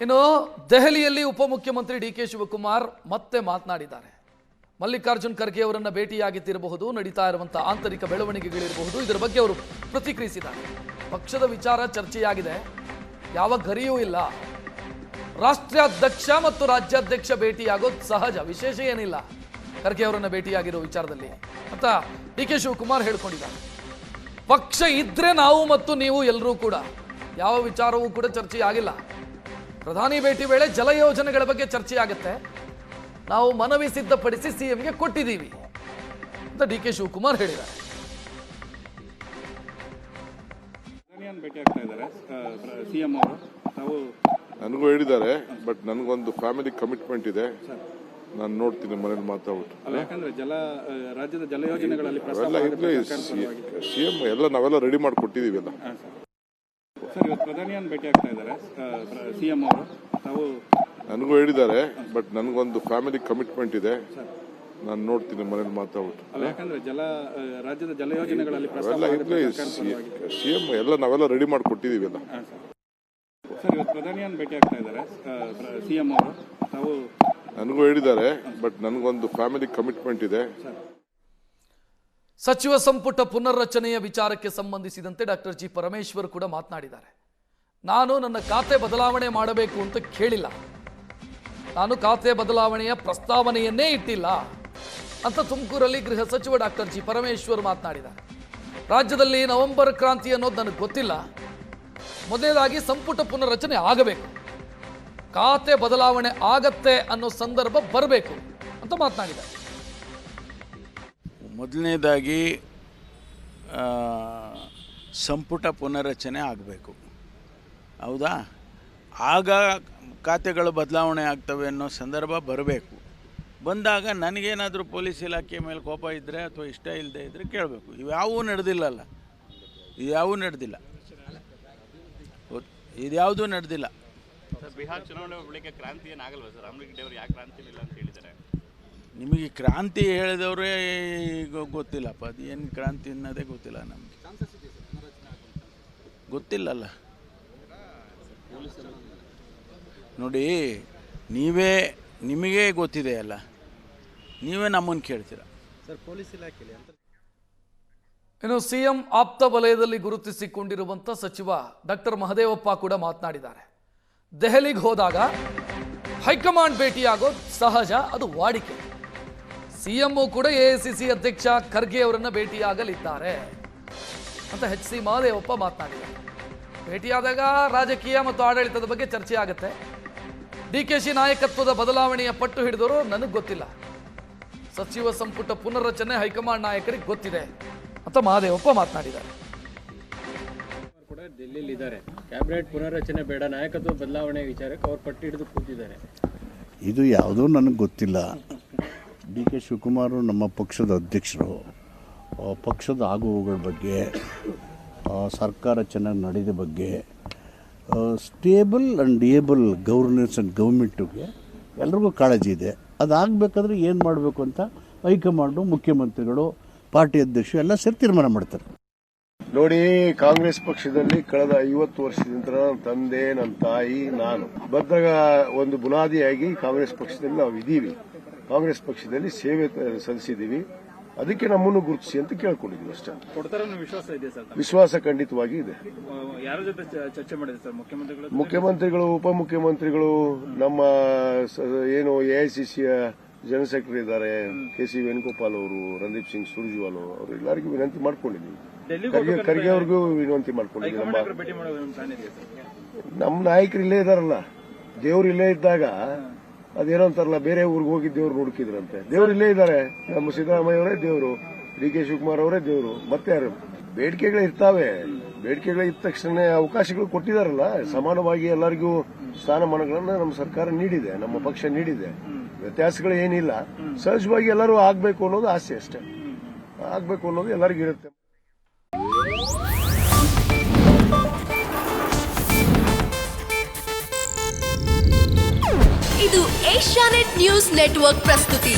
ಇನ್ನು ದೆಹಲಿಯಲ್ಲಿ ಉಪಮುಖ್ಯಮಂತ್ರಿ ಡಿ ಕೆ ಶಿವಕುಮಾರ್ ಮತ್ತೆ ಮಾತನಾಡಿದ್ದಾರೆ. ಮಲ್ಲಿಕಾರ್ಜುನ್ ಖರ್ಗೆ ಅವರನ್ನು ಭೇಟಿಯಾಗಿದ್ದಿರಬಹುದು, ನಡೀತಾ ಇರುವಂತಹ ಆಂತರಿಕ ಬೆಳವಣಿಗೆಗಳಿರಬಹುದು, ಇದರ ಬಗ್ಗೆ ಅವರು ಪ್ರತಿಕ್ರಿಯಿಸಿದ್ದಾರೆ. ಪಕ್ಷದ ವಿಚಾರ ಚರ್ಚೆಯಾಗಿದೆ, ಯಾವ ಗರಿಯೂ ಇಲ್ಲ. ರಾಷ್ಟ್ರಾಧ್ಯಕ್ಷ ಮತ್ತು ರಾಜ್ಯಾಧ್ಯಕ್ಷ ಭೇಟಿಯಾಗೋದು ಸಹಜ, ವಿಶೇಷ ಏನಿಲ್ಲ ಖರ್ಗೆ ಅವರನ್ನು ಭೇಟಿಯಾಗಿರೋ ವಿಚಾರದಲ್ಲಿ ಅಂತ ಡಿ ಕೆ ಶಿವಕುಮಾರ್ ಹೇಳ್ಕೊಂಡಿದ್ದಾರೆ. ಪಕ್ಷ ಇದ್ರೆ ನಾವು ಮತ್ತು ನೀವು ಎಲ್ಲರೂ ಕೂಡ ಯಾವ ವಿಚಾರವೂ ಕೂಡ ಚರ್ಚೆ ಆಗಿಲ್ಲ. ಪ್ರಧಾನಿ ಭೇಟಿ ವೇಳೆ ಜಲ ಯೋಜನೆಗಳ ಬಗ್ಗೆ ಚರ್ಚೆ ಆಗುತ್ತೆ, ನಾವು ಮನವಿ ಸಿದ್ಧಪಡಿಸಿ ಸಿಎಂಗೆ ಕೊಟ್ಟಿದ್ದೀವಿ ಅಂತ ಡಿ ಕೆ ಶಿವಕುಮಾರ್ ಹೇಳಿದ್ದಾರೆ. ನನಗೂ ಹೇಳಿದ್ದಾರೆ, ಬಟ್ ನನಗೊಂದು ಫ್ಯಾಮಿಲಿ ಕಮಿಟ್ಮೆಂಟ್ ಇದೆ, ನಾನು ನೋಡ್ತೀನಿ ಮನೇಲಿ ಮಾತಾಡ್ಬಿಟ್ಟು. ಯಾಕಂದ್ರೆ ರಾಜ್ಯದ ಜಲ ಯೋಜನೆಗಳಲ್ಲಿ ಸಿಎಂ ಎಲ್ಲ ನಾವೆಲ್ಲ ರೆಡಿ ಮಾಡಿ ಕೊಟ್ಟಿದ್ದೀವಿ ಎಲ್ಲ. ಸರ್, ಇವತ್ತು ಪ್ರಧಾನಿಯನ್ನು ಭೇಟಿ ಆಗ್ತಾ ಇದ್ದಾರೆ ಸಿಎಂ ಅವರು. ತಾವು ನನಗೂ ಹೇಳಿದ್ದಾರೆ, ಬಟ್ ನನಗೊಂದು ಫ್ಯಾಮಿಲಿ ಕಮಿಟ್ಮೆಂಟ್ ಇದೆ, ನಾನು ನೋಡ್ತೀನಿ ಮನೇಲಿ ಮಾತಾಡ್ಬಿಟ್ಟು. ಯಾಕಂದ್ರೆ ರಾಜ್ಯದ ಜಲ ಯೋಜನೆಗಳಲ್ಲಿ ಸಿಎಂ ಎಲ್ಲ ನಾವೆಲ್ಲ ರೆಡಿ ಮಾಡಿ ಕೊಟ್ಟಿದ್ದೀವಿ ಎಲ್ಲ. ಸರ್, ಇವತ್ತು ಪ್ರಧಾನಿಯನ್ನು ಭೇಟಿ ಆಗ್ತಾ ಇದ್ದಾರೆ ಸಿಎಂ ಅವರು. ತಾವು ನನಗೂ ಹೇಳಿದ್ದಾರೆ, ಬಟ್ ನನಗೊಂದು ಫ್ಯಾಮಿಲಿ ಕಮಿಟ್ಮೆಂಟ್ ಇದೆ. ಸಚಿವ ಸಂಪುಟ ಪುನರ್ರಚನೆಯ ವಿಚಾರಕ್ಕೆ ಸಂಬಂಧಿಸಿದಂತೆ ಡಾಕ್ಟರ್ ಜಿ ಪರಮೇಶ್ವರ್ ಕೂಡ ಮಾತನಾಡಿದ್ದಾರೆ. ನಾನು ನನ್ನ ಖಾತೆ ಬದಲಾವಣೆ ಮಾಡಬೇಕು ಅಂತ ಕೇಳಿಲ್ಲ, ನಾನು ಖಾತೆ ಬದಲಾವಣೆಯ ಪ್ರಸ್ತಾವನೆಯನ್ನೇ ಇಟ್ಟಿಲ್ಲ ಅಂತ ತುಮಕೂರಲ್ಲಿ ಗೃಹ ಸಚಿವ ಡಾಕ್ಟರ್ ಜಿ ಪರಮೇಶ್ವರ್ ಮಾತನಾಡಿದ್ದಾರೆ. ರಾಜ್ಯದಲ್ಲಿ ನವೆಂಬರ್ ಕ್ರಾಂತಿ ಅನ್ನೋದು ನನಗೆ ಗೊತ್ತಿಲ್ಲ, ಮೊದಲನೇದಾಗಿ ಸಂಪುಟ ಪುನರ್ರಚನೆ ಆಗಬೇಕು, ಖಾತೆ ಬದಲಾವಣೆ ಆಗತ್ತೆ ಅನ್ನೋ ಸಂದರ್ಭ ಬರಬೇಕು ಅಂತ ಮಾತನಾಡಿದ್ದಾರೆ. ಮೊದಲನೇದಾಗಿ ಸಂಪುಟ ಪುನರ್ರಚನೆ ಆಗಬೇಕು, ಹೌದಾ? ಆಗ ಖಾತೆಗಳು ಬದಲಾವಣೆ ಆಗ್ತವೆ ಅನ್ನೋ ಸಂದರ್ಭ ಬರಬೇಕು. ಬಂದಾಗ ನನಗೇನಾದರೂ ಪೊಲೀಸ್ ಇಲಾಖೆ ಮೇಲೆ ಕೋಪ ಇದ್ದರೆ ಅಥವಾ ಇಷ್ಟ ಇಲ್ಲದೆ ಇದ್ದರೆ ಕೇಳಬೇಕು. ಇವ್ಯಾವೂ ನಡೆದಿಲ್ಲಲ್ಲ, ಇದ್ಯಾವೂ ನಡೆದಿಲ್ಲ, ಇದ್ಯಾವುದೂ ನಡೆದಿಲ್ಲ. ಬಿಹಾರ್ ಚುನಾವಣೆ ಬಳಿಕ ಕ್ರಾಂತಿ ಏನಾಗಲ್ವ ಸರ್? ರಾಮಲಿಂಗ ಅವರು ಯಾಕೆ ಕ್ರಾಂತಿ ಇಲ್ಲ ಅಂತ ಹೇಳಿದ್ದಾರೆ. ನಿಮಗೆ ಕ್ರಾಂತಿ ಹೇಳಿದವರೇ ಗೊತ್ತಿಲ್ಲಪ್ಪ, ಅದು ಏನು ಕ್ರಾಂತಿ ಅನ್ನೋದೇ ಗೊತ್ತಿಲ್ಲ ನಮಗೆ, ಗೊತ್ತಿಲ್ಲಲ್ಲ. ನೋಡಿ, ನಿಮಗೆ ಗೊತ್ತಿದೆ ಅಲ್ಲ, ನೀವೇ ನಮ್ಮನ್ನು ಕೇಳ್ತೀರ ಸರ್. ಪೊಲೀಸ್ ಇಲಾಖೆಯಲ್ಲಿ ಇನ್ನು ಸಿಎಂ ಆಪ್ತ ವಲಯದಲ್ಲಿ ಗುರುತಿಸಿಕೊಂಡಿರುವಂಥ ಸಚಿವ ಡಾಕ್ಟರ್ ಮಹದೇವಪ್ಪ ಕೂಡ ಮಾತನಾಡಿದ್ದಾರೆ. ದೆಹಲಿಗೆ ಹೋದಾಗ ಹೈಕಮಾಂಡ್ ಭೇಟಿಯಾಗೋದು ಸಹಜ, ಅದು ವಾಡಿಕೆ. ಸಿಎಂ ಕೂಡ ಎಐಸಿಸಿ ಅಧ್ಯಕ್ಷ ಖರ್ಗೆ ಅವರನ್ನು ಭೇಟಿಯಾಗಲಿದ್ದಾರೆ ಅಂತ ಎಚ್ ಸಿ ಮಹದೇವಪ್ಪ ಮಾತನಾಡಿದ್ದಾರೆ. ಭೇಟಿಯಾದಾಗ ರಾಜಕೀಯ ಮತ್ತು ಆಡಳಿತದ ಬಗ್ಗೆ ಚರ್ಚೆ ಆಗುತ್ತೆ. ಡಿಕೆಶಿ ನಾಯಕತ್ವದ ಬದಲಾವಣೆಯ ಪಟ್ಟು ಹಿಡಿದವರು ನನಗೆ ಗೊತ್ತಿಲ್ಲ, ಸಚಿವ ಸಂಪುಟ ಪುನರ್ರಚನೆ ಹೈಕಮಾಂಡ್ ನಾಯಕರಿಗೆ ಗೊತ್ತಿದೆ ಅಂತ ಮಹದೇವಪ್ಪ ಮಾತನಾಡಿದ್ದಾರೆ. ಕೂಡ ಡೆಲ್ಲಿಲಿ ಇದ್ದಾರೆ, ಕ್ಯಾಬಿನೆಟ್ ಪುನರ್ರಚನೆ ಬೇಡ, ನಾಯಕತ್ವ ಬದಲಾವಣೆ ವಿಚಾರಕ್ಕೆ ಅವ್ರು ಪಟ್ಟು ಹಿಡಿದು ಕೂತಿದ್ದಾರೆ. ಇದು ಯಾವುದೂ ನನಗೆ ಗೊತ್ತಿಲ್ಲ. ಡಿ ಕೆ ಶಿವಕುಮಾರ್ ನಮ್ಮ ಪಕ್ಷದ ಅಧ್ಯಕ್ಷರು, ಪಕ್ಷದ ಆಗುವುಗಳ ಬಗ್ಗೆ, ಸರ್ಕಾರ ಚೆನ್ನಾಗಿ ನಡೆದ ಬಗ್ಗೆ, stable and able governance and ಗೌರ್ಮೆಂಟಿಗೆ ಎಲ್ರಿಗೂ ಕಾಳಜಿ ಇದೆ. ಅದಾಗಬೇಕಾದ್ರೆ ಏನು ಮಾಡಬೇಕು ಅಂತ ಹೈಕಮಾಂಡು, ಮುಖ್ಯಮಂತ್ರಿಗಳು, ಪಾರ್ಟಿ ಅಧ್ಯಕ್ಷರು ಎಲ್ಲ ಸೇರಿ ತೀರ್ಮಾನ ಮಾಡ್ತಾರೆ. ನೋಡಿ, ಕಾಂಗ್ರೆಸ್ ಪಕ್ಷದಲ್ಲಿ ಕಳೆದ 50 ವರ್ಷದಿಂದ ನನ್ನ ತಂದೆ, ನನ್ನ ತಾಯಿ, ನಾನು ಬದ್ದಾಗ ಒಂದು ಬುನಾದಿಯಾಗಿ ಕಾಂಗ್ರೆಸ್ ಪಕ್ಷದಲ್ಲಿ ನಾವು ಇದ್ದೀವಿ. ಕಾಂಗ್ರೆಸ್ ಪಕ್ಷದಲ್ಲಿ ಸೇವೆ ಸಲ್ಲಿಸಿದ್ದೀವಿ, ಅದಕ್ಕೆ ನಮ್ಮನ್ನು ಗುರುತಿಸಿ ಅಂತ ಕೇಳ್ಕೊಂಡಿದ್ದೀವಿ ಅಷ್ಟೇ. ವಿಶ್ವಾಸ ಇದೆ ಸರ್? ವಿಶ್ವಾಸ ಖಂಡಿತವಾಗಿ ಇದೆ. ಯಾರ ಜೊತೆ ಚರ್ಚೆ ಮಾಡಿದೆ ಸರ್? ಮುಖ್ಯಮಂತ್ರಿಗಳು, ಉಪಮುಖ್ಯಮಂತ್ರಿಗಳು, ನಮ್ಮ ಏನು ಎಐಸಿಸಿಯ ಜನರಲ್ ಸೆಕ್ರೆಟರಿ ಇದ್ದಾರೆ ಕೆ.ಸಿ. ವೇಣುಗೋಪಾಲ್ ಅವರು, ರಣದೀಪ್ ಸಿಂಗ್ ಸುರ್ಜೇವಾಲಾ ಅವರು, ಎಲ್ಲರಿಗೂ ವಿನಂತಿ ಮಾಡ್ಕೊಂಡಿದ್ದೀವಿ. ಖರ್ಗೆ ಅವ್ರಿಗೂ ವಿನಂತಿ ಮಾಡ್ಕೊಂಡಿದ್ದೀವಿ. ನಮ್ಮ ನಾಯಕರು ಇಲ್ಲೇ ಇದಾರಲ್ಲ, ದೇವ್ರು ಇಲ್ಲೇ ಇದ್ದಾಗ ಅದೇನೋ ಅಂತಾರಲ್ಲ, ಬೇರೆ ಊರಿಗೆ ಹೋಗಿ ದೇವ್ರು ಹುಡುಕಿದ್ರಂತೆ. ದೇವ್ರು ಇಲ್ಲೇ ಇದ್ದಾರೆ, ನಮ್ಮ ಸಿದ್ದರಾಮಯ್ಯ ಅವರೇ ದೇವರು, ಡಿ ಕೆ ಶಿವಕುಮಾರ್ ಅವರೇ ದೇವರು, ಮತ್ತೆ ಯಾರು? ಬೇಡಿಕೆಗಳು ಇರ್ತಾವೆ, ಬೇಡಿಕೆಗಳು ಇದ್ದ ತಕ್ಷಣ ಅವಕಾಶಗಳು ಕೊಟ್ಟಿದಾರಲ್ಲ, ಸಮಾನವಾಗಿ ಎಲ್ಲರಿಗೂ ಸ್ಥಾನಮಾನಗಳನ್ನ ನಮ್ಮ ಸರ್ಕಾರ ನೀಡಿದೆ, ನಮ್ಮ ಪಕ್ಷ ನೀಡಿದೆ. ವ್ಯತ್ಯಾಸಗಳು ಏನಿಲ್ಲ, ಸಹಜವಾಗಿ ಎಲ್ಲರೂ ಆಗ್ಬೇಕು ಅನ್ನೋದು ಆಸೆ ಅಷ್ಟೇ, ಆಗ್ಬೇಕು ಅನ್ನೋದು ಎಲ್ಲರಿಗೂ ಇರುತ್ತೆ. ಇದು ಏಷ್ಯಾನೆಟ್ ನ್ಯೂಸ್ ನೆಟ್ವರ್ಕ್ ಪ್ರಸ್ತುತಿ.